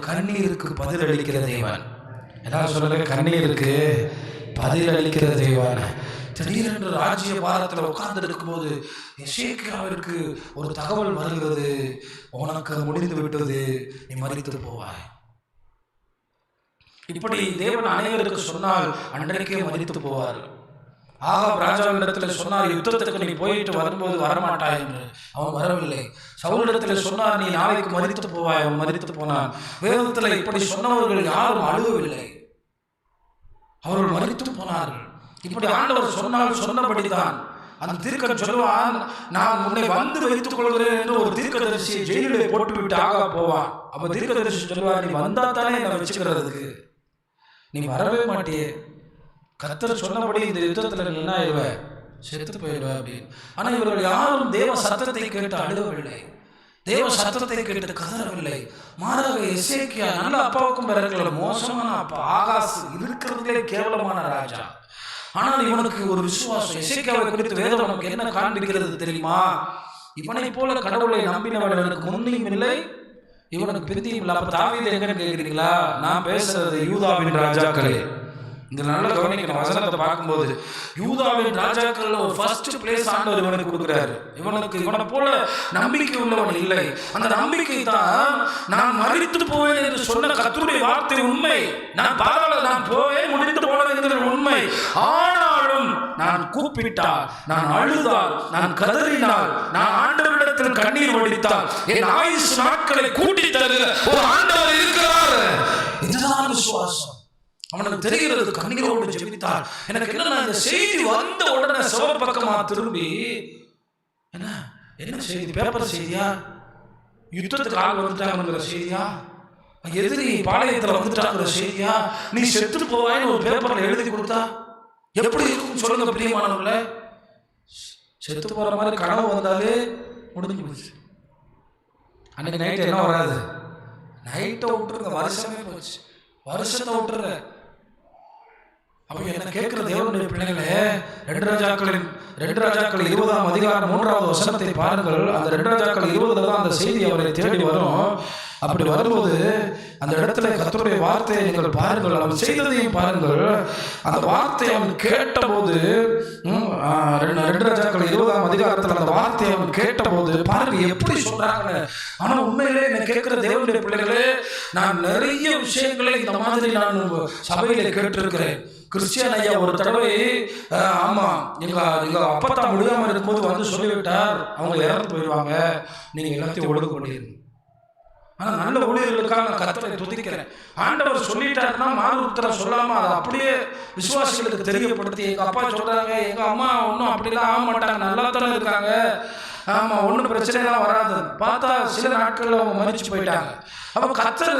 கண்ணீருக்கு பதில் அளிக்கிற தேவன். எல்லாரும் சொல்லுங்க, கண்ணீருக்கு பதில் அளிக்கிற தேவன். திடீரென்று ராஜ்ய பாரத்தில் உட்கார்ந்து இருக்கும்போது எசேக்கியாவிற்கு ஒரு தகவல் வருகிறது, உனக்கு முடிந்து விட்டது, நீ மரித்து போவாய். இப்படி தேவன் அனைவருக்கு சொன்னால் அன்றைக்கே மரித்து போவார். ஆகாப் ராஜாவிடத்தில் சொன்னார், யுத்தத்துக்கு நீ போயிட்டு வரும்போது வரமாட்டாய் என்று. அவன் வரவில்லை. சவுலிடத்தில் சொன்னார், நீ நாளைக்கு மரித்து போவாய். அவன் மரித்து போனான். வேதத்தில் இப்படி சொன்னவர்கள் யாரும் அழுகவில்லை, அவர்கள் மரித்து போனார்கள். இப்படி ஆண்டவர் சொன்னால் சொன்னபடிதான். அந்த தீர்க்கன் சொல்லுவான், நான் உன்னை வந்து வைத்துக் கொள்கிறேன் என்று ஒரு தீர்க்கதரிசியை ஜெயிலே போட்டுவிட்டு ஆகாப் போவான். அப்ப தீர்க்கதரிசி சொல்லுவார், நீ வந்தா தானே என்னை வச்சுக்கிறதுக்கு, நீ வரவே மாட்டியே. கர்த்தர் சொன்னபடி இந்த யுத்தத்தில் என்ன ஆயிடுவ, செத்து போயிடுவ அப்படின்னு. ஆனால் இவர்கள் யாரும் தேவ சத்தத்தை கேட்டு அழுகவில்லை, தேவ சத்தத்தை கேட்டு கதறவில்லை. மாறாக எசேக்கியா நல்ல அப்பாவுக்கும் பிறகு மோசமான அப்பா, ஆகாஸ் இருக்கிறதுலே கேவலமான ராஜா. ஆனால் இவனுக்கு ஒரு விசுவாசம். எசேக்கியாவை குறித்து வேதம் நமக்கு என்ன காண்பிக்கிறது தெரியுமா? இவனை போல கடவுளை நம்பினவன் எனக்கு முன்னியும் இல்லை, இவனுக்கு பிரித்தியும் இல்லை. அப்ப தாவீது எங்கன்னு கேட்கிறீங்களா? நான் பேசுறது யூதாவின் ராஜாக்களே. இந்த நல்ல கவனிக்கணும். வசனத்தை பார்க்கும்போது யூதாவின் ராஜாக்கள் ஒரு ஃபர்ஸ்ட் பிளேஸ் ஆண்டவர் இவனுக்கு கொடுக்குறாரு. இவனை போல நம்பிக்கை உள்ளவன் இல்லை. அந்த நம்பிக்கை தான் நான் மரித்து போவேன் என்று சொன்ன கர்த்தருடைய வார்த்தை உண்மை. நான் நான் போவேன், முடிந்து போனேன் என்கிற உண்மை. ஆனாலும் நான் கூப்பிட்டால், நான் அழுதால், நான் கதறினால், நான் ஆண்டவரிடத்தில் கண்ணீர் வடித்தால் என் ஆயுசு நாட்களை கூட்டி தருகிற ஒரு ஆண்டவர் இருக்கிறார். இதுதான் விசுவாசம். அவனுக்கு தெரிகிறது. கண்ணீரோடு ஜெபித்தார். எனக்கு என்ன, இந்த செய்தி வந்த உடனே சவர் பக்கமா திரும்பி, என்ன செய்தி, பேப்பர் செய்தியா, யுத்தத்துக்கு ஆள் வந்துட்டாங்கிற செய்தியா, எதிரி பாளையத்தில் வந்துட்டாங்கிற செய்தியா, நீ செத்து போவாயின்னு ஒரு பேப்பர்ல எழுதி கொடுத்தா எப்படி இருக்கும் சொல்லுங்க பிரியமானவர்களே? செத்து போற மாதிரி கனவு வந்தாலே முடிஞ்சு போச்சு. அன்னைக்கு நைட்டு என்ன வராது, நைட்டை விட்டுருங்க, வருஷமே போச்சு, வருஷத்தை விட்டுருங்க. அப்ப என்ன கேட்கிற தேவனுடைய பிள்ளைகளே, 2 ராஜாக்கள் 20ஆம் அதிகாரம் 3வது வசனத்தை பாருங்கள். அந்த 2 ராஜாக்கள் 20 தான் அந்த செய்தி அவரை தேடி வரும். அப்படி வரும்போது அந்த இடத்துல கர்த்தருடைய வார்த்தையை நீங்கள் பாருங்கள், அவன் செய்ததையும் பாருங்கள். அந்த வார்த்தையை அவன் கேட்டபோது, 2 ராஜாக்கள் 20ஆம் அதிகாரத்தில் அந்த வார்த்தையை அவன் கேட்டபோது பாருங்க எப்படி சொல்றாங்க. ஆனா உண்மையிலே என்ன கேட்கிற தேவனுடைய பிள்ளைகளே, நான் நிறைய விஷயங்களை இந்த மாதிரி நான் சபையில கேட்டிருக்கிறேன். கிறிஸ்டியன் ஐயா ஒரு தடவை, ஆமா எங்க அப்பத்தா முடியாம இருக்கும்போது வந்து சொல்லிவிட்டார், அவங்க இறந்து போயிடுவாங்க, நீங்க எல்லாத்தையும் ஒழுங்கு பண்ணிருங்க. ஆனா நல்ல ஊழியர்களுக்காக நான் கர்த்தரை துதிக்கிறேன். ஆண்டவர் சொல்லிட்டாருன்னா மாறுத்தர சொல்லாம அதை அப்படியே விசுவாசிகளுக்கு தெரியப்படுத்தி, எங்க அப்பா சொல்றாங்க, எங்க அம்மா ஒன்றும் அப்படிலாம் ஆக மாட்டாங்க, நல்லா தானே இருக்காங்க, ஆமா ஒன்றும் பிரச்சனைலாம் வராது. பார்த்தா சில நாட்கள் அவங்க மறிச்சு போயிட்டாங்க. அப்ப கர்த்தர்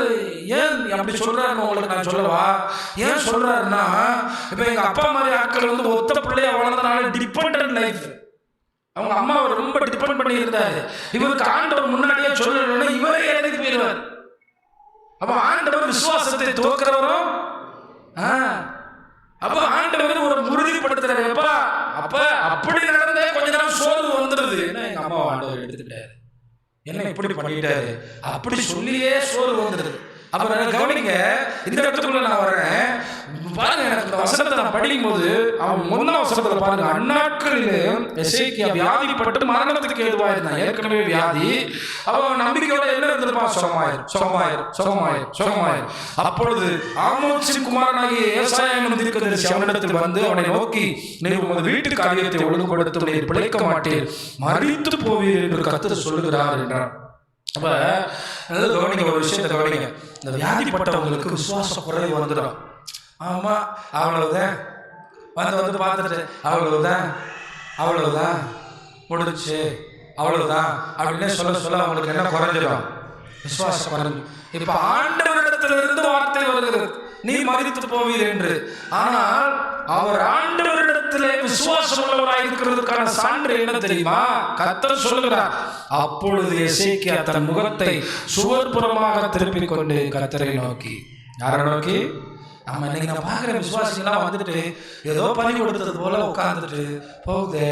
ஏன் அப்படி சொல்றாருன்னு உங்களுக்கு நான் சொல்லவா? ஏன் சொல்றாருன்னா, இப்ப எங்க அப்பா மாதிரி ஆட்கள் வந்து ஒத்த பிள்ளைய வளர்ந்தனால டிபெண்டன்ட் லைஃப், அவங்க அம்மாவை ரொம்ப டிபெண்ட் பண்ணி இருந்தாரு. இவருக்கு ஆண்டவர் முன்னாடியே சொல்லணும்னா இவரே இறங்கி போயிடுவார். அப்ப ஆண்டவர் விசுவாசத்தை தோக்கிறவரும், அப்ப ஆண்டவர் ஒரு உறுதிப்படுத்துறாரு. அப்ப அப்படி நடந்தே கொஞ்ச நாள் சோர்வு வந்துடுது. என்ன எங்க அம்மா ஆண்டவர் எடுத்துட்டாரு, என்ன இப்படி பண்ணிட்டாரு, அப்படி சொல்லியே சோர்வு வந்துடுது. அப்புறம் கவனிங்க, இந்த இடத்துக்குள்ள நான் வரேன் பாருங்க. எனக்கு வசனத்தை நான் படிக்கும் போது அவன் 1ஆம் வசனத்துல பாருங்க, அந்நாட்களிலே எசேக்கியா வியாதிப்பட்டு மரணத்துக்கு ஏதுவா இருந்தான். ஏற்கனவே வியாதி. அவன் நம்பிக்கையோட என்ன இருந்திருப்பான், சுகமாயிரு. அப்பொழுது ஆமோத்சின் குமாரனாகிய ஏசாயா என்னும் தீர்க்கதரிசி அவனிடத்தில் வந்து அவனை நோக்கி, நீர் உமது வீட்டு காரியத்தை ஒழுங்குபடுத்தும், நீர் பிழைக்க மாட்டீர், மரித்து போவீர் என்று கர்த்தர் சொல்லுகிறார் என்றார். அப்ப கவனிங்க, ஒரு விஷயத்தை கவனிங்க. இந்த வியாதிப்பட்டவங்களுக்கு விசுவாச குறைவு வந்துடும். ஆமா அவ்வளவுதான், வந்து பார்த்துட்டு அவ்வளவுதான் முடிச்சு அவ்வளவுதான் அப்படின்னு சொல்ல அவங்களுக்கு என்ன குறைஞ்சிடும், விசுவாசம் குறைஞ்சு. இப்ப ஆண்டவரிடத்துல இருந்து வார்த்தை வருகிறது, நீ மரித்து போவீர் என்று. ஆனால் அவர் ஆண்டவரிடத்திலே விசுவாசம் உள்ளவராய் இருக்கிறதுக்கான சான்று என்ன தெரியுமா? கர்த்தர் சொல்லுகிறார், அப்பொழுது எசேக்கியா தன் முகத்தை சுவர்புறமாக திருப்பிக் கொண்டு கர்த்தரை நோக்கி, யாரை நோக்கி? நம்ம இன்னைக்கு நான் பார்க்குற விசுவாசிகள்லாம் வந்துட்டு ஏதோ பணி கொடுத்தது போல உட்காந்துட்டு போகுதே.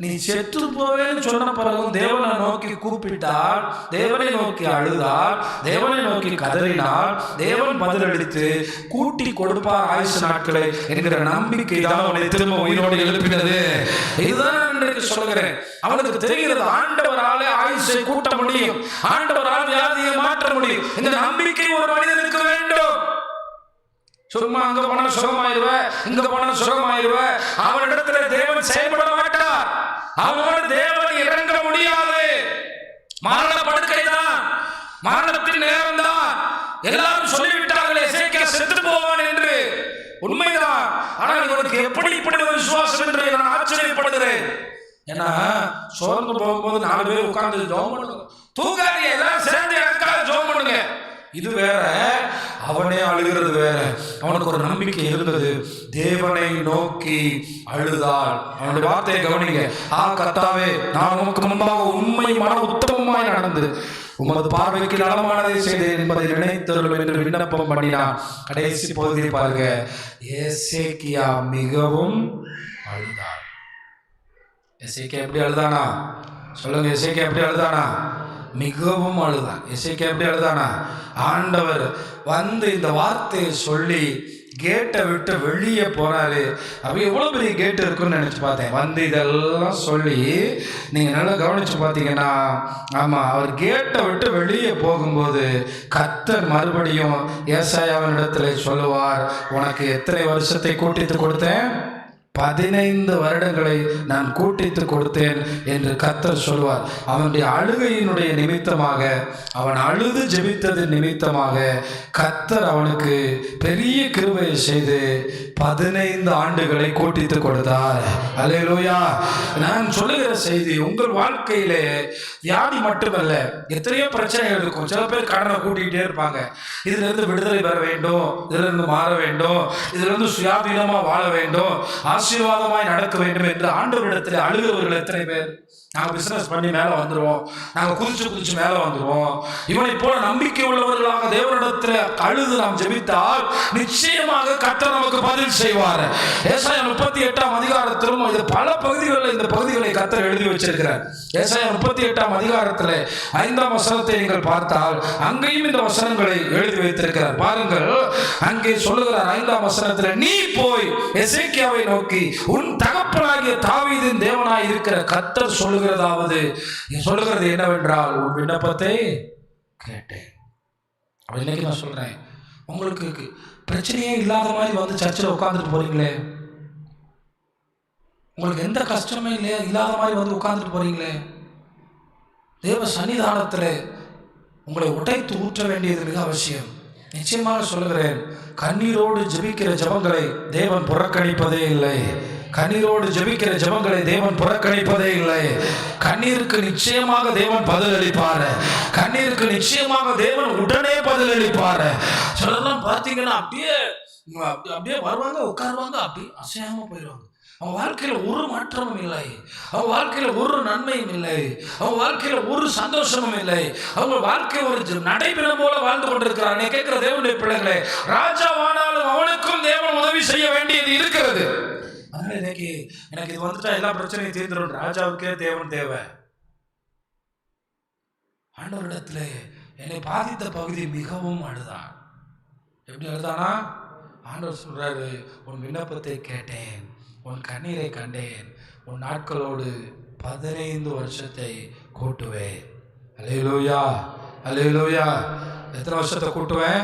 நீ செத்து போவேன்னு சொன்ன பிறகும் தேவனை நோக்கி கூப்பிட்டால், தேவனை நோக்கி அழுதால், தேவனை நோக்கி கதறினால், தேவன் பதிலளித்து கூட்டி கொடுப்பார் ஆயுசு நாட்களை என்கிற நம்பிக்கை தான் அவனை திரும்ப உயிரோடு எழுப்பினது. இதுதான் இன்றைக்கு சொல்கிறேன். அவனுக்கு தெரிகிறது ஆண்டவராலே ஆயுசை கூட்ட முடியும், ஆண்டவரால் வியாதியை மாற்ற முடியும். இந்த நம்பிக்கை ஒரு மனிதனுக்கு வேண்டும். சும்மா அங்க போனா சுகமாயிருவ, இங்க போனா சுகமாயிருவ, அவனிடத்துல தேவன் செயல்பட மாட்டார். அவனோடு தேவன் இறங்க முடியாது. மரண படுக்கை தான், மரணத்தின் நேரம் தான். எல்லாரும் சொல்லிவிட்டார்களே எசேக்கியா செத்து போவான் என்று. உண்மைதான். ஆனால் இவனுக்கு எப்படி இப்படி ஒரு விசுவாசம் என்று நான் ஆச்சரியப்படுகிறேன். ஏன்னா சோர்ந்து போகும்போது 4 பேர் உட்கார்ந்து ஜெபம் பண்ணுங்க, தூங்காதீங்க, எல்லாரும் சேர்ந்து எனக்காக ஜெபம் பண்ணுங்க. இது வேற, அவனே அழுகிறது வேற. அவனுக்கு ஒரு நம்பிக்கை இருந்தது. தேவனை நோக்கி அழுதாள். அவனுடைய வார்த்தையை கவனிங்க. கர்த்தாவே, நான் உமக்கு முன்பாக உண்மை மன உத்தமமாய் நடந்து உமது பார்வைக்கு நலமானதை செய்தேன் என்பதை நினைத்தருளும் என்று விண்ணப்பம் பண்ணினான். கடைசி பகுதியை பாருங்க. எசேக்கியா மிகவும் அழுதாள். எசேக்கியா எப்படி அழுதானா சொல்லுங்க. எசேக்கியா எப்படி அழுதானா? மிகவும் அழுதான். எசேக்கியா எப்படி அழுதானா? ஆண்டவர் வந்து இந்த வார்த்தையை சொல்லி கேட்டை விட்டு வெளியே போனாரு. அப்போ எவ்வளோ பெரிய கேட்டு இருக்குன்னு நினச்சி பார்த்தேன். வந்து இதெல்லாம் சொல்லி நீங்கள் நல்லா கவனித்து பார்த்தீங்கன்னா, ஆமாம், அவர் கேட்டை விட்டு வெளியே போகும்போது கர்த்தர் மறுபடியும் ஏசாயாவினிடத்துல சொல்லுவார், உனக்கு எத்தனை வருஷத்தை கூட்டிட்டு கொடுத்தேன்? 15 வருடங்களை நான் கூட்டித்து கொடுத்தேன் என்று கர்த்தர் சொல்வார். அவனுடைய அழுகையினுடைய நிமித்தமாக, அவன் அழுது ஜெபித்தது நிமித்தமாக கர்த்தர் அவனுக்கு பெரிய கிருபையை செய்து 15 ஆண்டுகளை கூட்டித்து கொடுத்தார். அல்லேலூயா. நான் சொல்லுகிற செய்தி, உங்கள் வாழ்க்கையிலே வியாதி மட்டுமல்ல, எத்தனையோ பிரச்சனைகள் இருக்கும். சில பேர் கடனை கூட்டிகிட்டே இருப்பாங்க. இதுல இருந்து விடுதலை பெற வேண்டும், இதுல இருந்து மாற வேண்டும், இதுல இருந்து சுயாதீனமா வாழ வேண்டும், ஆசீர்வாதமாய் நடக்க வேண்டும் என்று ஆண்டவரிடத்தில் அழுகிறவர்கள் எத்தனை பேர்? நாங்கள் பிசினஸ் பண்ணி மேலே வந்துடுவோம், நாங்கள் குதிச்சு மேலே வந்துடுவோம். இவனை போல நம்பிக்கை உள்ளவர்களாக தேவனிடத்தில் அழுது நாம் ஜெபித்தால் நிச்சயமாக கர்த்தர் நமக்கு பதில் செய்வார். ஏசாயா 38ஆம் அதிகாரத்திலும் இது பல பகுதிகளில் இந்த பகுதிகளை கர்த்தர் எழுதி வச்சிருக்கிறார். ஏசாயா 38ஆம் அதிகாரத்தில் 5ஆம் வசனத்தை நீங்கள் பார்த்தால் அங்கேயும் இந்த வசனங்களை எழுதி வைத்திருக்கிறார். பாருங்கள், அங்கே சொல்லுகிறார் 5ஆம் வசனத்தில், நீ போய் எசேக்கியாவை நோக்கி உன் தகப்பனாகிய தாவீதின் தேவனாய் இருக்கிற கர்த்தர் சொல்லுகிறது என்னவென்றால், உன் விண்ணப்பத்தை கேட்டேன். இன்னைக்கு நான் சொல்றேன், உங்களுக்கு பிரச்சனையே இல்லாத மாதிரி வந்து சர்ச்சில் உட்கார்ந்துட்டு போறீங்களே, உங்களுக்கு எந்த கஷ்டமே இல்லையா, இல்லாத மாதிரி வந்து உட்கார்ந்துட்டு போறீங்களே, தேவ சன்னிதானத்தில் உங்களை உடைத்து ஊற்ற வேண்டியது மிக அவசியம். நிச்சயமாக சொல்லுகிறேன், கண்ணீரோடு ஜெபிக்கிற ஜெபங்களை தேவன் புறக்கணிப்பதே இல்லை. கண்ணீரோடு ஜெபிக்கிற ஜெபங்களை தேவன் புறக்கணிப்பதே இல்லை. கண்ணீருக்கு நிச்சயமாக தேவன் பதில் அளிப்பார். கண்ணீருக்கு நிச்சயமாக தேவன் உடனே பதில் அளிப்பார். சிலர்லாம் பார்த்தீங்கன்னா அப்படியே வருவாங்க, உட்காருவாங்க, அப்படியே அசையாம போயிடுவாங்க. அவங்க வாழ்க்கையில் ஒரு மாற்றமும் இல்லை, அவங்க வாழ்க்கையில் ஒரு நன்மையும் இல்லை, அவங்க வாழ்க்கையில் ஒரு சந்தோஷமும் இல்லை. அவங்க வாழ்க்கை ஒரு நடைபெறும் போல வாழ்ந்து கொண்டிருக்கிறார். நீ கேட்கிற தேவனுடைய பிள்ளைகளே, ராஜாவானாலும் அவனுக்கும் தேவன் உதவி செய்ய வேண்டியது இருக்கிறது. அதனால இன்னைக்கு எனக்கு இது வந்துட்டா எல்லா பிரச்சனையும் தீர்ந்துடும். ராஜாவுக்கே தேவன் தேவை. ஆண்டவரிடத்துல என்னை பாதித்த பகுதி மிகவும் அழுதான். எப்படி அழுதானா? ஆண்டவர் சொல்றாரு, உன் விண்ணப்பத்தை கேட்டேன், உன் கண்ணீரை கண்டேன், உன் நாட்களோடு 15 வருஷத்தை கூட்டுவேன். அல்லேலூயா, அல்லேலூயா. எத்தனை வருஷத்தை கூட்டுவேன்?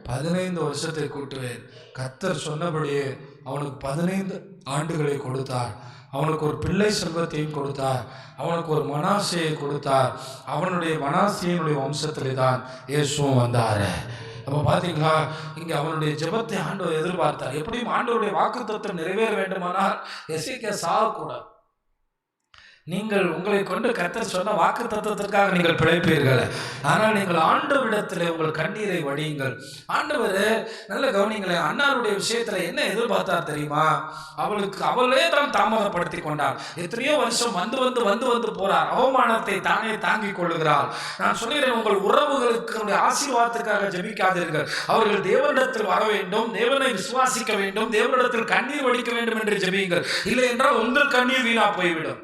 15 வருஷத்தை கூட்டுவேன். கர்த்தர் சொன்னபடியே அவனுக்கு 15 ஆண்டுகளை கொடுத்தார். அவனுக்கு ஒரு பிள்ளை செல்வத்தையும் கொடுத்தார். அவனுக்கு ஒரு மனாசையை கொடுத்தார். அவனுடைய மனாசையினுடைய வம்சத்திலே தான் இயேசுவும் வந்தார். அப்போ பார்த்தீங்களா, இங்கே அவனுடைய ஜெபத்தை ஆண்டவர் எதிர்பார்த்தார். எப்படியும் ஆண்டவருடைய வாக்குத்தத்தம் நிறைவேற வேண்டுமானால் எசேக்கியா சாகக்கூடாது. நீங்கள் உங்களை கொண்டு கர்த்தர் சொன்ன வாக்கு தத்துவத்திற்காக நீங்கள் பிழைப்பீர்கள். ஆனால் நீங்கள் ஆண்டவரிடத்தில் உங்கள் கண்ணீரை வடியுங்கள். ஆண்டவர் நல்ல கவனிங்களேன், அன்னாருடைய விஷயத்துல என்ன எதிர்பார்த்தார் தெரியுமா? அவளே தான் தாமதப்படுத்தி கொண்டார். எத்தனையோ வருஷம் வந்து வந்து வந்து வந்து போறார். அவமானத்தை தானே தாங்கிக் கொள்ளுகிறார். நான் சொல்கிறேன், உங்கள் உறவுகளுக்கு ஆசீர்வாதத்துக்காக ஜெபிக்காதீர்கள். அவர்கள் தேவனிடத்தில் வர வேண்டும், தேவனை விசுவாசிக்க வேண்டும், தேவனிடத்தில் கண்ணீர் வடிக்க வேண்டும் என்று ஜெபியுங்கள். இல்லை என்றால் உங்கள் கண்ணீர் வீணா போய்விடும்.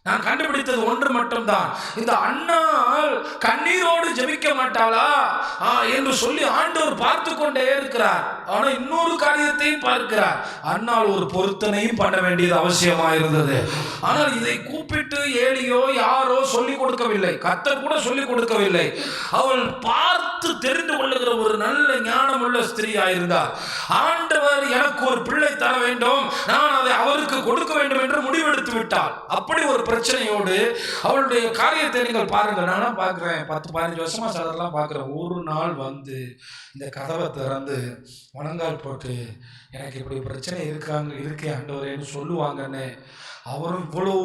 நான் கண்டுபிடித்தது ஒன்று மட்டும்தான், இந்த அன்னாள் கண்ணீரோடு ஜெபிக்க மாட்டாளா என்று சொல்லி ஆண்டவர் பார்த்து கொண்டே இருக்கிறார். ஆனால் இன்னொரு காரியத்தையும் பார்க்கிறார். அன்னாள் ஒரு பொருத்தனையும் பண்ண வேண்டியது அவசியமாக இருந்தது. ஆனால் இதை கூப்பிட்டு ஏலியோ யாரோ சொல்லிக் கொடுக்கவில்லை, கர்த்தர் கூட சொல்லிக் கொடுக்கவில்லை. அவள் பார்த்து தெரிந்து கொள்ளுகிற ஒரு நல்ல ஞானமுள்ள ஸ்திரீயாயிருந்தார். ஆண்டவர் எனக்கு ஒரு பிள்ளை தர வேண்டும், நான் அதை அவருக்கு கொடுக்க வேண்டும் என்று முடிவெடுத்து விட்டாள். அப்படி ஒரு பிரச்சனையோடு அவளுடைய காரியத்தை நீங்கள் பாருங்கள். நானும் பார்க்குறேன், 10-15 வருஷமா சிலர்லாம் பார்க்குறேன். ஒரு நாள் வந்து இந்த கதவை திறந்து முழங்கால் போட்டு எனக்கு இப்படி பிரச்சனை இருக்கே ஆண்டவரேன்னு சொல்லுவாங்கன்னு அவரும் இவ்வளோ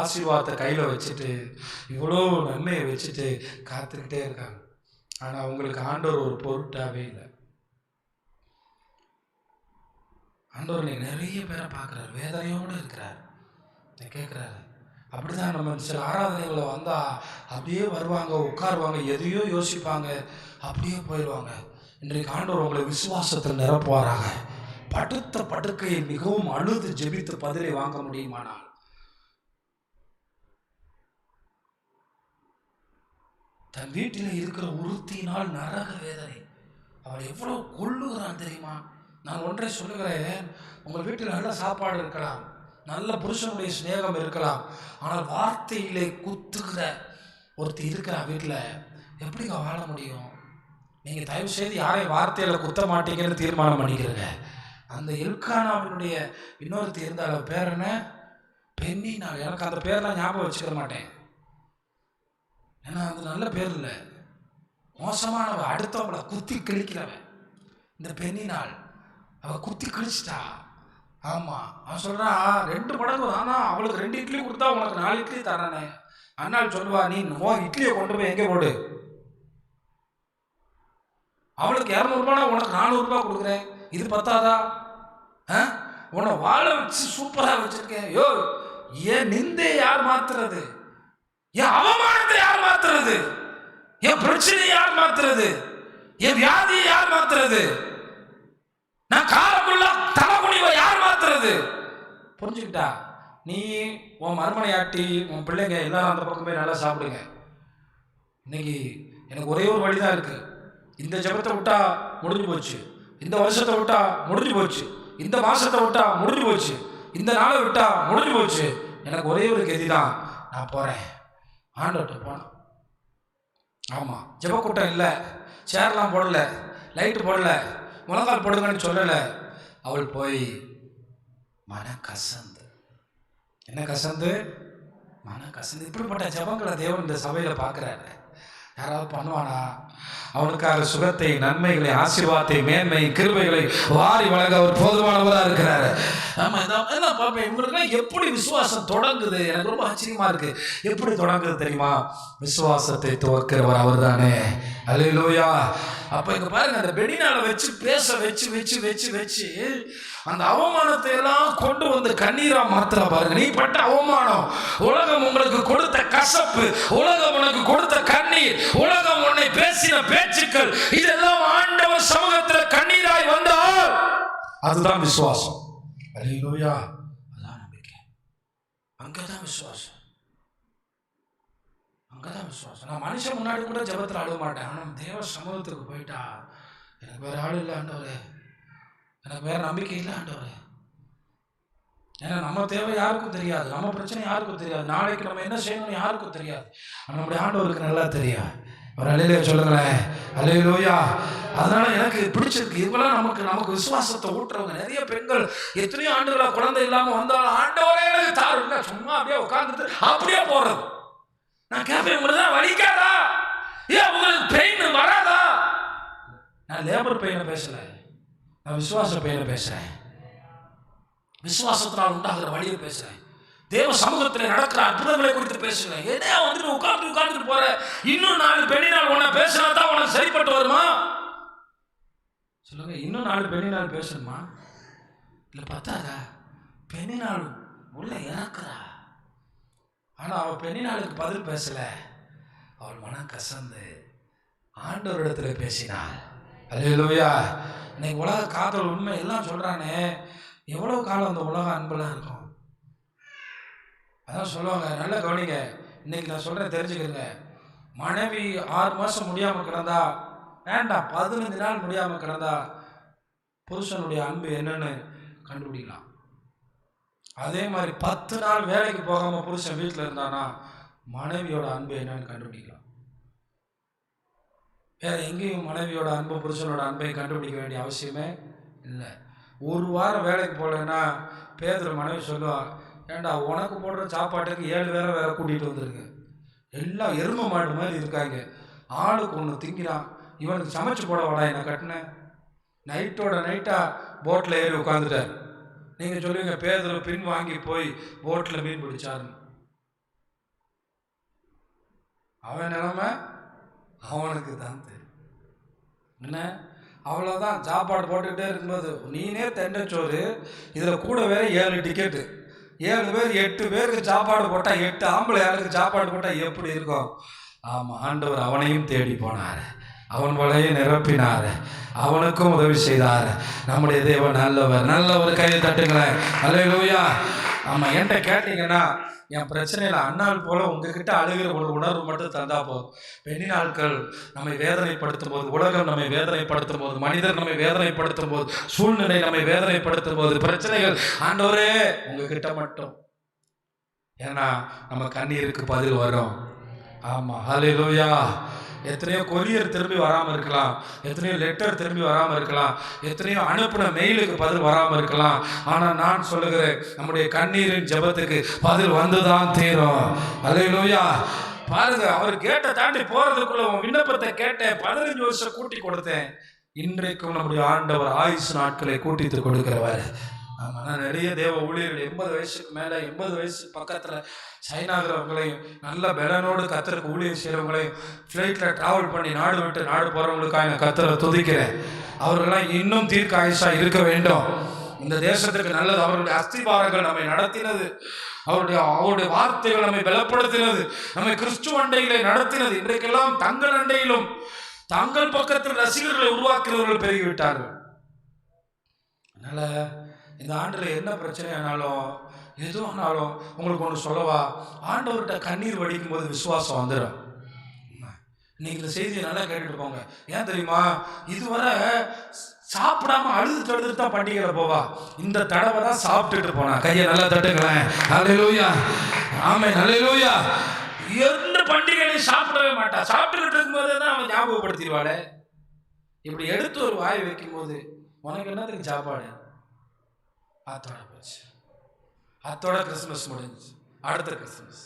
ஆசீர்வாதத்தை கையில் வச்சுட்டு இவ்வளோ நன்மையை வச்சுட்டு காத்துக்கிட்டே இருக்காங்க. ஆனால் அவங்களுக்கு ஆண்டவர் ஒரு பொருட்டாவே இல்லை. ஆண்டவர் நீ நிறைய பேரை பார்க்குறாரு, வேதனையோடு இருக்கிறார், கேட்குறாரு. அப்படிதான் நம்ம சில ஆராதனைகளை வந்தால் அப்படியே வருவாங்க, உட்காருவாங்க, எதையோ யோசிப்பாங்க, அப்படியே போயிடுவாங்க. இன்றைக்கு ஆண்டவர் உங்களை விசுவாசத்தில் நிரப்புவாராக. படுத்த படுக்கையை மிகவும் அழுது ஜெபித்து பதிலை வாங்க முடியுமானால் தன் வீட்டில் இருக்கிற ஒருத்தினால் நரக வேதனை அவள் எவ்வளவு கொள்ளுகிறான் தெரியுமா? நான் ஒன்றை சொல்லுகிறேன், உங்கள் வீட்டில் நல்ல சாப்பாடு இருக்கலாம், நல்ல புருஷனுடைய சிநேகம் இருக்கலாம், ஆனால் வார்த்தையிலே குத்துகிற ஒருத்தர் இருக்கிற வீட்டில் எப்படிங்க வாழ முடியும்? நீங்கள் தயவு செய்து யாரையும் வார்த்தையில் குத்த மாட்டீங்கன்னு தீர்மானம் பண்ணிக்கிறீங்க. அந்த எல்கானாவினுடைய இன்னொருத்தி இருந்தால் பேர் என்ன? பெண்ணினால். எனக்கு அந்த பேர்லாம் ஞாபகம் வச்சுக்க மாட்டேன், ஏன்னா அது நல்ல பேர் இல்லை, மோசமானவ, அடுத்தவங்களை குத்தி கிழிக்கிறவன். இந்த பெண்ணினால் அவள் குத்தி கிழிச்சிட்டா. ஆமாம், அவன் சொல்கிறான் 2 மடங்கு, ஆனால் அவளுக்கு 2 இட்லி கொடுத்தா உனக்கு 4 இட்லி தரானே. அண்ணாள் சொல்லுவா, நீ இட்லியை கொண்டு போய் எங்கே போடு, அவளுக்கு 200 ரூபாய் உனக்கு 400 ரூபாய் கொடுக்குறேன், இது பத்தாதா? உன்னை வாழ வச்சு சூப்பராக வச்சிருக்கேன். யோ, என் நிந்தை யார் மாத்துறது? என் அவமானத்தை யார் மாத்துறது? என் பிரச்சனையை யார் மாத்துறது? என் வியாதியை யார் மாத்துறது? நான் காலமுள்ள தலைகுனிவை யார் மாத்துறது? புரிஞ்சுக்கிட்டா? நீ உன் மறுமனையாட்டி உன் பிள்ளைங்க எல்லாரும் அந்த பக்கம் போய் நல்லா சாப்பிடுங்க. இன்னைக்கு எனக்கு ஒரே ஒரு வழிதான் இருக்கு. இந்த ஜபத்தை விட்டா முடிஞ்சு போச்சு, இந்த வருஷத்தை விட்டா முடிஞ்சு போச்சு, இந்த மாசத்தை விட்டா முடிஞ்சு போச்சு, இந்த நாளை விட்டா முடிஞ்சு போச்சு. எனக்கு ஒரே ஒரு கதி தான், நான் போறேன் ஆண்டவர்கிட்ட போனேன். ஆமாம், ஜபக்கூட்டம் இல்லை, சேர்லாம் போடல, லைட்டு போடல, முழங்கால் போடுங்கன்னு சொல்லலை. அவள் போய் மன கசந்து, என்ன கசந்து? மன கசந்து. இப்படிப்பட்ட ஜபங்களை தேவன் இந்த சபையில் பார்க்குறாரு. யாராவது பண்ணுவானா? அவனுக்காக சுகத்தை, நன்மைகளை, ஆசீர்வாதத்தை, மேன்மை, கிருபைகளை வாரி வழங்க அவர் போதுமானவராக இருக்கிறாரு. ஆமா, இதான் பார்ப்பேன். இவங்களுக்குலாம் எப்படி விசுவாசம் தொடங்குது? எனக்கு ரொம்ப ஆச்சரியமா இருக்கு. எப்படி தொடங்குது தெரியுமா? விசுவாசத்தை துவக்கிறவர் அவர் தானே. அல்லேலூயா. அப்ப இங்க பாருங்க, அந்த பெடினால வச்சு பேச வச்சு வச்சு வச்சு வச்சு அந்த அவமானத்தை எல்லாம் கொண்டு வந்து கண்ணீரா மாத்திர பாருங்க. நீ பட்ட அவமானம், உலகம் உங்களுக்கு கொடுத்த கசப்பு, உலகம் உனக்கு கொடுத்த கண்ணீர், உலகம் உன்னை பேசின பேச்சுக்கள், இதெல்லாம் ஆண்டவர் சமூகத்தில் கண்ணீராய் வந்தால் அதுதான் விசுவாசம். அல்லேலூயா. அதான் நம்பிக்கை. அங்கதான் விசுவாசம், அங்கதான் விசுவாசம். நான் மனுஷன் முன்னாடி கூட ஜபத்தில் அழுக மாட்டேன், ஆனால் தேவ சமூகத்துக்கு போயிட்டா எனக்கு வேற ஆள் இல்லை ஆண்டவரே, எனக்கு வேற நம்பிக்கை இல்லை ஆண்டவரே. ஏன்னா நம்ம தேவை யாருக்கும் தெரியாது, நம்ம பிரச்சனை யாருக்கும் தெரியாது, நாளைக்கு நம்ம என்ன செய்யணும்னு யாருக்கும் தெரியாது. ஆனால் நம்முடைய ஆண்டவருக்கு நல்லா தெரியும். ஒரு அல்லேலூயா சொல்லுங்களேன். அல்லேலூயா. அதனால எனக்கு பிடிச்சிருக்கு. இவங்களாம் நமக்கு விசுவாசத்தை ஊட்டுறவங்க. நிறைய பெண்கள் எத்தனையோ ஆண்டுகளா குழந்தை இல்லாமல் வந்தாலும் ஆண்டவரே எனக்கு தாருங்க, சும்மா அப்படியே உட்காந்துட்டு அப்படியே போறது. நான் கேட்பேன், உங்களுக்கு தான் வலிக்காதா? ஏன் உங்களுக்கு பெயின் வராதா? நான் லேபர் பெயினை பேசல, நான் விசுவாச பெயினை பேசுறேன். விசுவாசத்தினால் உண்டாகிற வழியை பேசுறேன். தேவ சமூகத்தில் நடக்கிற அற்புதங்களை குறித்து பேசுங்க. ஏன்னா வந்துட்டு உட்கார்ந்துட்டு போற, இன்னும் 4 பெண்ணினால் உன்னை பேசினா தான் உனக்கு சரிப்பட்டு வருமா? சொல்லுங்க, இன்னும் 4 பெண்ணினால் பேசணுமா? இல்லை பத்தாதா? பெண்ணினால் உள்ள இறக்குறா. ஆனா அவள் பெண்ணினாளுக்கு பதில் பேசல. அவள் மனம் கசந்து ஆண்டவரிடத்துல பேசினாள். அல்லேலூயா. இன்னைக்கு உலக காதல் உண்மை எல்லாம் சொல்றானே, எவ்வளவு காலம் அந்த உலக அன்பெல்லாம் இருக்கும்? அதான் சொல்லுவாங்க, நல்ல கவனிங்க, இன்னைக்கு நான் சொல்றேன் தெரிஞ்சுக்கிறேங்க. மனைவி 6 மாசம் முடியாம கிடந்தா வேண்டாம், 15 நாள் முடியாம கிடந்தா புருஷனுடைய அன்பு என்னன்னு கண்டுபிடிக்கலாம். அதே மாதிரி 10 நாள் வேலைக்கு போகாம புருஷன் வீட்டில் இருந்தானா மனைவியோட அன்பு என்னன்னு கண்டுபிடிக்கலாம். வேற எங்கேயும் மனைவியோட அன்பு புருஷனோட அன்பையும் கண்டுபிடிக்க வேண்டிய அவசியமே இல்லை. 1 வாரம் வேலைக்கு போகலன்னா பேதுரு மனைவி சொல்லுவா, ஏண்டா உனக்கு போடுற சாப்பாட்டுக்கு 7 பேரை வேற கூட்டிகிட்டு வந்துருக்கு. எல்லாம் எருமை மாடு மாதிரி இருக்காங்க, ஆளுக்கு ஒன்று திங்கிறான். இவனுக்கு சமைச்சு போட வாடா என்ன கட்டினேன். நைட்டோட நைட்டாக போட்டில் ஏறி உட்காந்துட்டார். நீங்கள் சொல்லுவீங்க பேதுரு பின் வாங்கி போய் போட்டில் மீன் பிடிச்சாருன்னு. அவன் நிலைமை அவனுக்கு தான் தெரியும். என்ன அவ்வளோதான். சாப்பாடு போட்டுக்கிட்டே இருக்கும்போது நீனே தெண்டச்சோறு, இதில் கூட வேற 7 டிக்கெட்டு, 7 பேர் 8 பேருக்கு சாப்பாடு போட்டால் 8 ஆம்பளை யாருக்கு சாப்பாடு போட்டால் எப்படி இருக்கும்? ஆமாம், ஆண்டவர் அவனையும் தேடி போனார், அவன் வலையை நிரப்பினார், அவனுக்கும் உதவி செய்தார். நம்முடைய தேவன் நல்லவர். நல்ல ஒரு கையை தட்டுங்களேன். அல்லேலூயா. ஆமாம், என்கிட்ட கேட்டீங்கன்னா என் பிரச்சனையில் அண்ணாள் போல உங்ககிட்ட அழுகிற ஒரு உணர்வு மட்டும் தந்தா போதும். பெண்ணி நாட்கள் நம்மை வேதனைப்படுத்தும் போது, உலகம் நம்மை வேதனைப்படுத்தும் போது, மனிதர் நம்மை வேதனைப்படுத்தும் போது, சூழ்நிலை நம்மை வேதனைப்படுத்தும் போது, பிரச்சனைகள் ஆண்டவரே உங்ககிட்ட மட்டும், ஏன்னா நம்ம கண்ணீருக்கு பதில் வரும். ஆமாம், ஹல்லேலூயா. எத்தனையோ கொரியர் திரும்பி வராமல் இருக்கலாம், எத்தனையோ லெட்டர் திரும்பி வராமல் இருக்கலாம், எத்தனையோ அனுப்பின மெயிலுக்கு பதில் வராமல் இருக்கலாம். ஆனால் நான் சொல்லுகிறேன், நம்முடைய கண்ணீரின் ஜெபத்துக்கு பதில் வந்துதான் தீரும். அல்லேலூயா. பாருங்க, அவர் கேட்ட தாண்டி போறதுக்குள்ள உன் விண்ணப்பத்தை கேட்டேன், 15 வருஷம் கூட்டி கொடுத்தேன். இன்றைக்கும் நம்முடைய ஆண்டவர் ஆயுசு நாட்களை கூட்டித்து கொடுக்கிறவர். ஆமாம், நான் நிறைய தேவ ஊழியர்கள் 80 வயசுக்கு மேலே, 80 வயசு பக்கத்தில் சைனாகிறவங்களையும், நல்ல பலனோடு கத்தருக்கு ஊழியர் செய்கிறவங்களையும், ஃப்ளைட்டில் ட்ராவல் பண்ணி நாடு விட்டு நாடு போகிறவங்களுக்காக நான் கத்தரை துதிக்கிறேன். அவர்களெல்லாம் இன்னும் தீர்க்க ஆயுஷாக இருக்க வேண்டும். இந்த தேசத்திற்கு நல்லது. அவருடைய அஸ்திபாரங்கள் நம்மை நடத்தினது, அவருடைய வார்த்தைகள் நம்மை பலப்படுத்தினது, நம்மை கிறிஸ்துவ அண்டையிலே நடத்தினது. இன்றைக்கெல்லாம் தங்கள் அண்டையிலும் தங்கள் பக்கத்தில் ரசிகர்களை உருவாக்குறவர்கள் பெருகிவிட்டார்கள். அதனால் இந்த ஆண்டில் என்ன பிரச்சனை ஆனாலும் எதுவானாலும் உங்களுக்கு ஒன்று சொல்லவா, ஆண்டவர்கிட்ட கண்ணீர் வடிக்கும் போது விசுவாசம் வந்துடும். இன்னைக்கு இந்த செய்தியை நல்லா கேட்டுட்டு போங்க. ஏன் தெரியுமா? இதுவரை சாப்பிடாம அழுதுட்டு தான் பண்டிகையில போவா, இந்த தடவை தான் சாப்பிட்டுட்டு போனா. கையை நல்லா தட்டுங்களேன். அல்லேலூயா. ஆமென். அல்லேலூயா. எந்த பண்டிகையிலையும் சாப்பிடவே மாட்டா. சாப்பிட்டுக்கிட்டு இருக்கும்போது தான் அவன் ஞாபகப்படுத்திடுவாளே. இப்படி எடுத்து ஒரு வாய் வைக்கும் போது உனக்கு என்னத்துக்கு சாப்பாடு? அத்தோட போச்சு, அத்தோட கிறிஸ்துமஸ் முடிஞ்சு, அடுத்த கிறிஸ்துமஸ்.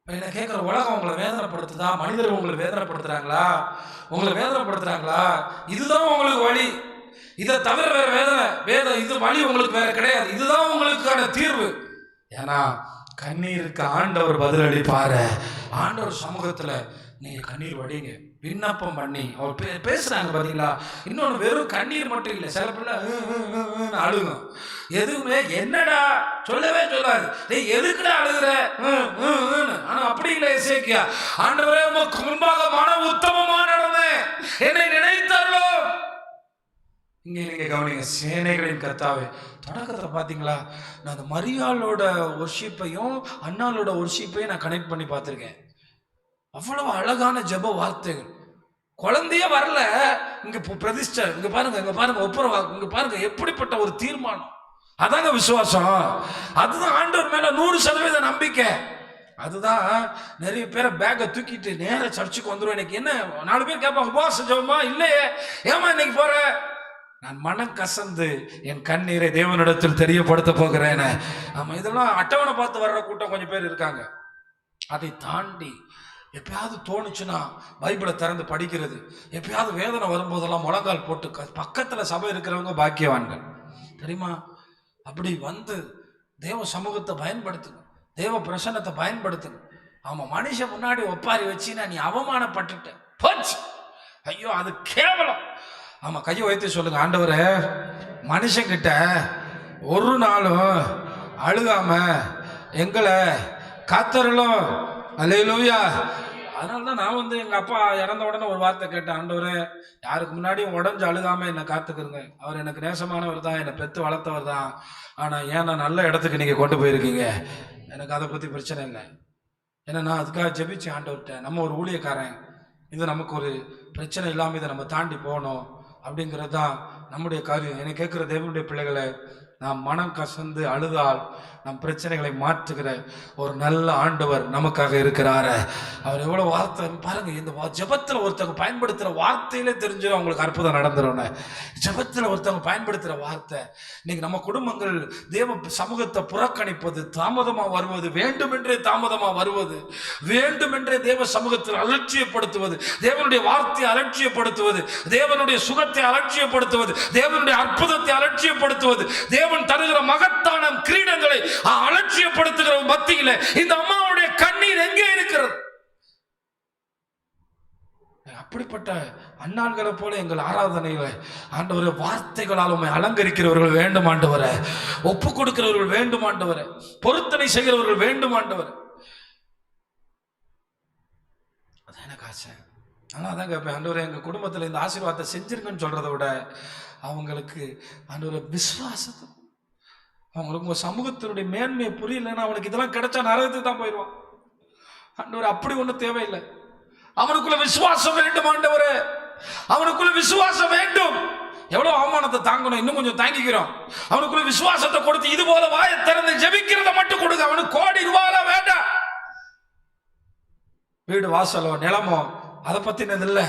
என்ன கேட்குற, உலகம் உங்களை வேதனைப்படுத்துதா? மனிதர்கள் உங்களை வேதனைப்படுத்துறாங்களா? உங்களை வேதனைப்படுத்துறாங்களா? இதுதான் உங்களுக்கு வழி. இதை தவிர வேற இது வழி உங்களுக்கு வேற கிடையாது. இதுதான் உங்களுக்கான தீர்வு. ஏன்னா கண்ணீருக்கு ஆண்டவர் பதிலளிப்பாரு. ஆண்டவர் சமூகத்துல நீங்க கண்ணீர் வடிங்க, விண்ணப்பம் பண்ணி அவர் பேசுறாங்க பாத்தீங்களா. இன்னொன்று, வெறும் கண்ணீர் மட்டும் இல்லை, சில பிள்ளை அழுகும். எதுவுமே என்னடா சொல்லவே சொல்லாது, எதுக்குடா அழுகுற. ஆனா அப்படி இல்லை. எசேக்கியா, ஆண்டவரே உமக்கு முன்பாக மன உத்தமமா நடந்தேன், என்னை நினைத்தார்களோ. இங்கே நீங்க கவனிங்க, சேனைகளின் கர்த்தாவே. தொடக்கத்தில் பார்த்தீங்களா, நான் அந்த மரியாளோட ஒர்ஷிப்பையும் அண்ணாளோட ஒர்ஷிப்பையும் நான் கனெக்ட் பண்ணி பார்த்துருக்கேன். அவ்வளவு அழகான ஜெப வார்த்தைகள். குழந்தையே வரல, இங்க பிரதிஷ்டை, இங்க பாருங்க ஒப்புரவா, இங்க பாருங்க எப்படிப்பட்ட ஒரு தீர்மானம். அதாங்க விசுவாசம். அதுதான் ஆண்டவர் மேல 100% நம்பிக்கை. அதுதான் நிறைய பேரை பேக்கை தூக்கிட்டு நேர சர்ச்சுக்கு வந்துடும். எனக்கு என்ன 4 பேர் கேட்பாங்க, உபவாச ஜெபமா? இல்லையே. ஏமா இன்னைக்கு போற? நான் மனம் கசந்து என் கண்ணீரை தேவனிடத்தில் தெரியப்படுத்த போகிறேன். ஆமா, இதெல்லாம் அட்டவணை பார்த்து வர்ற கூட்டம் கொஞ்சம் பேர் இருக்காங்க. அதை தாண்டி எப்பயாவது தோணுச்சுன்னா பைபிளை திறந்து படிக்கிறது, எப்பயாவது வேதனை வரும்போதெல்லாம் முழங்கால் போட்டு பக்கத்தில் சபை இருக்கிறவங்க பாக்கியவான்கள் தெரியுமா. அப்படி வந்து தேவ சமூகத்தை பயன்படுத்தணும், தேவ பிரசன்னத்தை பயன்படுத்தணும். ஆமாம், மனுஷன் முன்னாடி ஒப்பாரி வச்சுன்னா நீ அவமானப்பட்டுட்ட போச்சு, ஐயோ அது கேவலம். ஆமாம், கையை வைத்து சொல்லுங்க, ஆண்டவரே மனுஷங்கிட்ட ஒரு நாளும் அழுகாம எங்களை காத்தரலும். அல்லேலூயா. அதனால தான் நான் வந்து எங்கள் அப்பா இறந்த உடனே ஒரு வார்த்தை கேட்டேன், ஆண்டவரே யாருக்கு முன்னாடியும் உடஞ்சு அழுகாம என்னை காத்துக்கிறங்க. அவர் எனக்கு நேசமானவர் தான், என்னை பெற்று வளர்த்தவர் தான். ஆனால் ஏன் நான் நல்ல இடத்துக்கு நீங்கள் கொண்டு போயிருக்கீங்க, எனக்கு அதை பற்றி பிரச்சனை இல்லை. ஏன்னா நான் அதுக்காக ஜெபிச்சேன் ஆண்டவர்கிட்ட. நம்ம ஒரு ஊழியக்காரன், இது நமக்கு ஒரு பிரச்சனை இல்லாமல் இதை நம்ம தாண்டி போகணும் அப்படிங்கிறது தான் நம்முடைய காரியம். என்னை கேட்குற தேவனுடைய பிள்ளைகளை, நாம் மனம் கசந்து அழுதால் நம் பிரச்சனைகளை மாற்றுகிற ஒரு நல்ல ஆண்டவர் நமக்காக இருக்கிறாரு. அவர் எவ்வளோ வார்த்தை பாருங்க. இந்த ஜெபத்தில் ஒருத்தவங்க பயன்படுத்துகிற வார்த்தையிலே தெரிஞ்சிடும் அவங்களுக்கு அற்புதம் நடந்துடும். ஜெபத்தில் ஒருத்தவங்க பயன்படுத்துகிற வார்த்தை. இன்னைக்கு நம்ம குடும்பங்கள் தேவ சமூகத்தை புறக்கணிப்பது, தாமதமாக வருவது, வேண்டுமென்றே தாமதமாக வருவது, வேண்டுமென்றே தேவ சமூகத்தில் அலட்சியப்படுத்துவது, தேவனுடைய வார்த்தையை அலட்சியப்படுத்துவது, தேவனுடைய சுகத்தை அலட்சியப்படுத்துவது, தேவனுடைய அற்புதத்தை அலட்சியப்படுத்துவது, தேவன் தருகிற மகத்தான கிரீடங்களை அலட்சியப்படுத்துகிற மத்தியில இந்த அம்மாவுடைய கண்ணீர் எங்கே இருக்கிறது? அப்படிப்பட்ட அண்ணாள்களை போல எங்கள் ஆராதனையில ஆண்டவரே வார்த்தைகளால் உண்மை அலங்கரிக்கிறவர்கள் வேண்டும் ஆண்டவரே, ஒப்பு கொடுக்கிறவர்கள் வேண்டும் ஆண்டவரே, பொருத்தனை செய்கிறவர்கள் வேண்டும் ஆண்டவரே. அதான் எனக்கு ஆசை. ஆனால் அதான் கேட்பேன், ஆண்டவரே எங்கள் குடும்பத்தில் இந்த ஆசீர்வாதத்தை செஞ்சிருங்கன்னு சொல்றதை விட அவங்களுக்கு ஆண்டவரே விசுவாசத்தை, அவங்களுக்கு உங்க சமூகத்தினுடைய மேன்மையை புரியலன்னா அவனுக்கு இதெல்லாம் கிடைச்சா நரகத்துக்கு தான் போயிடுவான். ஆண்டவரே அப்படி ஒன்றும் தேவையில்லை. அவனுக்குள்ள விசுவாசம் வேண்டும் ஆண்டவரே, அவனுக்குள்ள விசுவாசம் வேண்டும். எவ்வளவு அவமானத்தை தாங்கணும், இன்னும் கொஞ்சம் தாங்கிக்கிறோம். அவனுக்குள்ள விசுவாசத்தை கொடுத்து இது போல வாயை திறந்து ஜெபிக்கிறத மட்டும் கொடுங்க. அவனுக்கு கோடி ரூபாய் வேண்டாம், வீடு வாசலோ நிலமோ அதை பத்தினது இல்லை.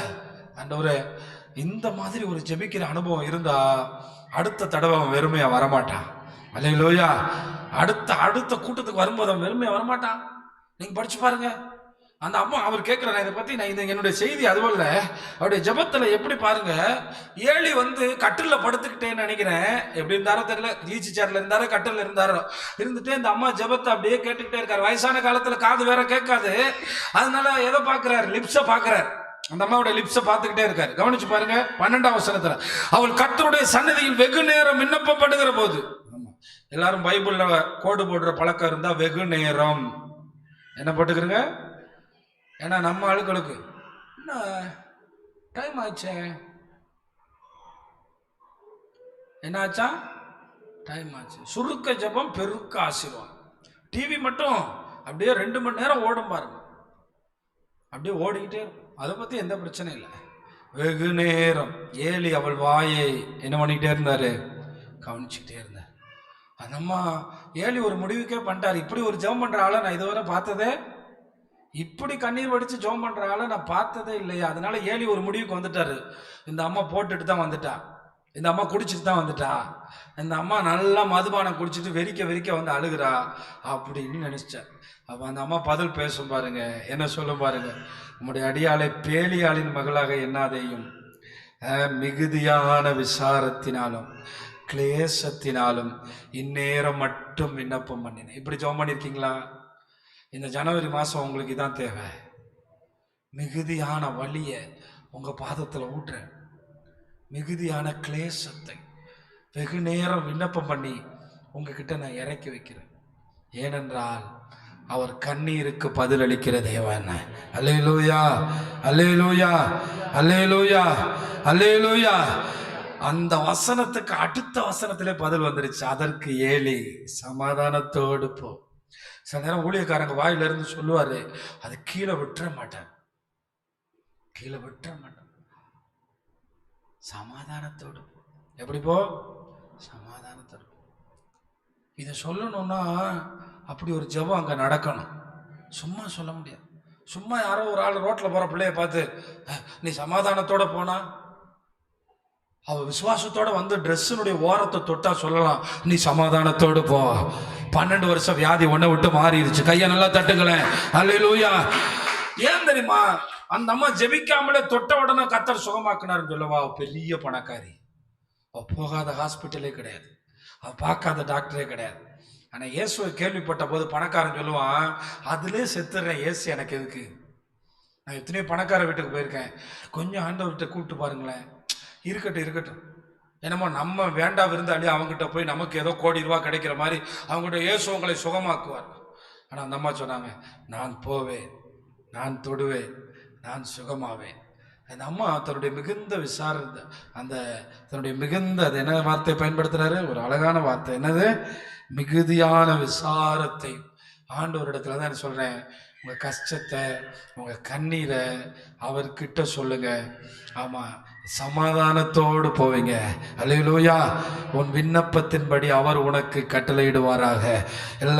ஆண்டவரே இந்த மாதிரி ஒரு ஜெபிக்கிற அனுபவம் இருந்தா அடுத்த தடவை அவன் வெறுமையா வரமாட்டான். அல்லேலூயா. அடுத்த கூட்டத்துக்கு வரும்போது அவன் வெறுமையா வரமாட்டான். நீங்க படிச்சு பாருங்க. அந்த அம்மா அவர் கேட்கிற, இதை பத்தி நான் இது என்னுடைய செய்தி அதுவல்ல, அவருடைய ஜெபத்துல எப்படி பாருங்க. ஏழி வந்து கட்டில படுத்துக்கிட்டேன்னு நினைக்கிறேன், எப்படி இருந்தாரோ தெரியல, ஈச்சி சேர்ல இருந்தாரோ கட்டில இருந்தாரோ இருந்துட்டு இந்த அம்மா ஜெபத்தை அப்படியே கேட்டுக்கிட்டே இருக்காரு. வயசான காலத்துல காது வேற கேட்காது, அதனால எதை பாக்குறாரு, லிப்ஸ பாக்குறாரு. அந்த அம்மாவுடைய லிப்ஸை பார்த்துக்கிட்டே இருக்காரு. கவனிச்சு பாருங்க 12ஆம் வசனத்துல, அவள் கர்த்தருடைய சன்னதியில் வெகு நேரம் விண்ணப்பம் பண்ணுகிற போது. எல்லாரும் பைபிள்ல கோடு போடுற பழக்கம் இருந்தா வெகு நேரம் என்ன போட்டுக்கிறங்க. ஏன்னா நம்ம ஆளுகளுக்கு என்ன டைம் ஆச்சே, என்ன ஆச்சா, டைம் ஆச்சு. சுருக்க ஜெபம் பெருக்க ஆசீர்வாதம். டிவி மட்டும் அப்படியே 2 மணி நேரம் ஓடும் பாருங்க, அப்படியே ஓடிக்கிட்டே இருக்கும். அதை பத்தி எந்த பிரச்சனையும் இல்லை. வெகு நேரம் ஏலி அவள் வாயை என்ன பண்ணிக்கிட்டே இருந்தாரு, கவனிச்சுக்கிட்டே இருந்தார். அந்த அம்மா ஏலி ஒரு முடிவுக்கே பண்ணிட்டாரு, இப்படி ஒரு ஜெபம் பண்ற ஆளை நான் இதுவரை பார்த்ததே, இப்படி கண்ணீர் வடிச்சு ஜெபம் பண்ற ஆளை நான் பார்த்ததே இல்லையா. அதனால ஏலி ஒரு முடிவுக்கு வந்துட்டாரு. இந்த அம்மா போட்டுட்டு தான் வந்துட்டா, இந்த அம்மா குடிச்சிட்டு தான் வந்துட்டா, இந்த அம்மா நல்லா மதுபானம் குடிச்சிட்டு வெறிக்க வெறிக்க வந்து அழுகிறா அப்படின்னு நினைச்சேன். அப்போ அந்த அம்மா பதில் பேசும் பாருங்க, என்ன சொல்லும் பாருங்க. உம்முடைய அடியாளை பேலியாளின் மகளாக எண்ணாதேயும், மிகுதியான விசாரத்தினாலும் கிளேசத்தினாலும் இந்நேரம் மட்டும் விண்ணப்பம் பண்ணினேன். இப்படி ஜெபம் பண்ணியிருக்கீங்களா? இந்த ஜனவரி மாதம் உங்களுக்கு இதான் தேவை. மிகுதியான வலிய உங்கள் பாதத்தில் ஊட்டுறேன், மிகுதியான கிளேசத்தை வெகு நேரம் விண்ணப்பம் பண்ணி உங்ககிட்ட நான் இறக்கி வைக்கிறேன். ஏனென்றால் அவர் கண்ணீருக்கு பதிலளிக்கிற தேவன். அல்லேலூயா, அல்லேலூயா, அல்லேலூயா, அல்லேலூயா. அந்த வசனத்துக்கு அடுத்த வசனத்திலே பதில் வந்துருச்சு. அதற்கு ஏலி சமாதானத்தோடு போ. சில நேரம் ஊழியக்காரங்க வாயிலிருந்து சொல்லுவாரு, அது கீழே விட்டுற மாட்டேன், கீழே விட்டுற மாட்டேன், சமாதானத்தோடு போ. எப்படி போ? சமாதானத்தோடு போ. இதை சொல்லணும்னா அப்படி ஒரு ஜெபம் அங்கே நடக்கணும். சும்மா சொல்ல முடியாது. சும்மா யாரோ ஒரு ஆள் ரோட்டில் போகிற பிள்ளைய பார்த்து நீ சமாதானத்தோட போனா, அவள் விசுவாசத்தோட வந்து ட்ரெஸ்ஸினுடைய ஓரத்தை தொட்டா சொல்லலாம் நீ சமாதானத்தோடு போ. 12 வருஷம் வியாதி ஒன்றை விட்டு மாறிடுச்சு. கையை நல்லா தட்டுங்களேன். அல்லேலூயா. ஏன் தெரியுமா? அந்த அம்மா ஜெபிக்காமலே தொட்ட உடனே கர்த்தர் சுகமாக்குனாருன்னு சொல்லவா? பெரிய பணக்காரி, அவ போகாத ஹாஸ்பிட்டலே கிடையாது, அவ பார்க்காத டாக்டரே கிடையாது. ஆனால் இயேசுவை கேள்விப்பட்ட போது பணக்காரன் சொல்லுவான், அதிலே செத்துறேன், இயேசு எனக்கு எதுக்கு? நான் எத்தனையோ பணக்கார வீட்டுக்கு போயிருக்கேன், கொஞ்சம் ஆண்டவர்கிட்ட கூப்பிட்டு பாருங்களேன். இருக்கட்டும் இருக்கட்டும், என்னமோ நம்ம வேண்டா விருந்தாளி அவங்ககிட்ட போய் நமக்கு ஏதோ கோடி ரூபா கிடைக்கிற மாதிரி அவங்ககிட்ட இயேசு உங்களை சுகமாக்குவார். ஆனால் அந்த அம்மா சொன்னாங்க, நான் போவேன், நான் தொடுவேன், நான் சுகமாவேன். அந்த அம்மா தன்னுடைய மிகுந்த விசாரணை, அந்த தன்னுடைய மிகுந்த, அது என்ன வார்த்தை பயன்படுத்துறாரு, ஒரு அழகான வார்த்தை, என்னது, மிகுதியான விசாரத்தை. ஆண்டவரிடத்துல தான் சொல்றேன், உங்க கஷ்டத்தை, உங்க கண்ணீரை அவர்கிட்ட சொல்லுங்க. ஆமா, சமாதானத்தோடு போவீங்க. அல்லேலூயா. உன் விண்ணப்பத்தின்படி அவர் உனக்கு கட்டளையிடுவாராக. எல்லா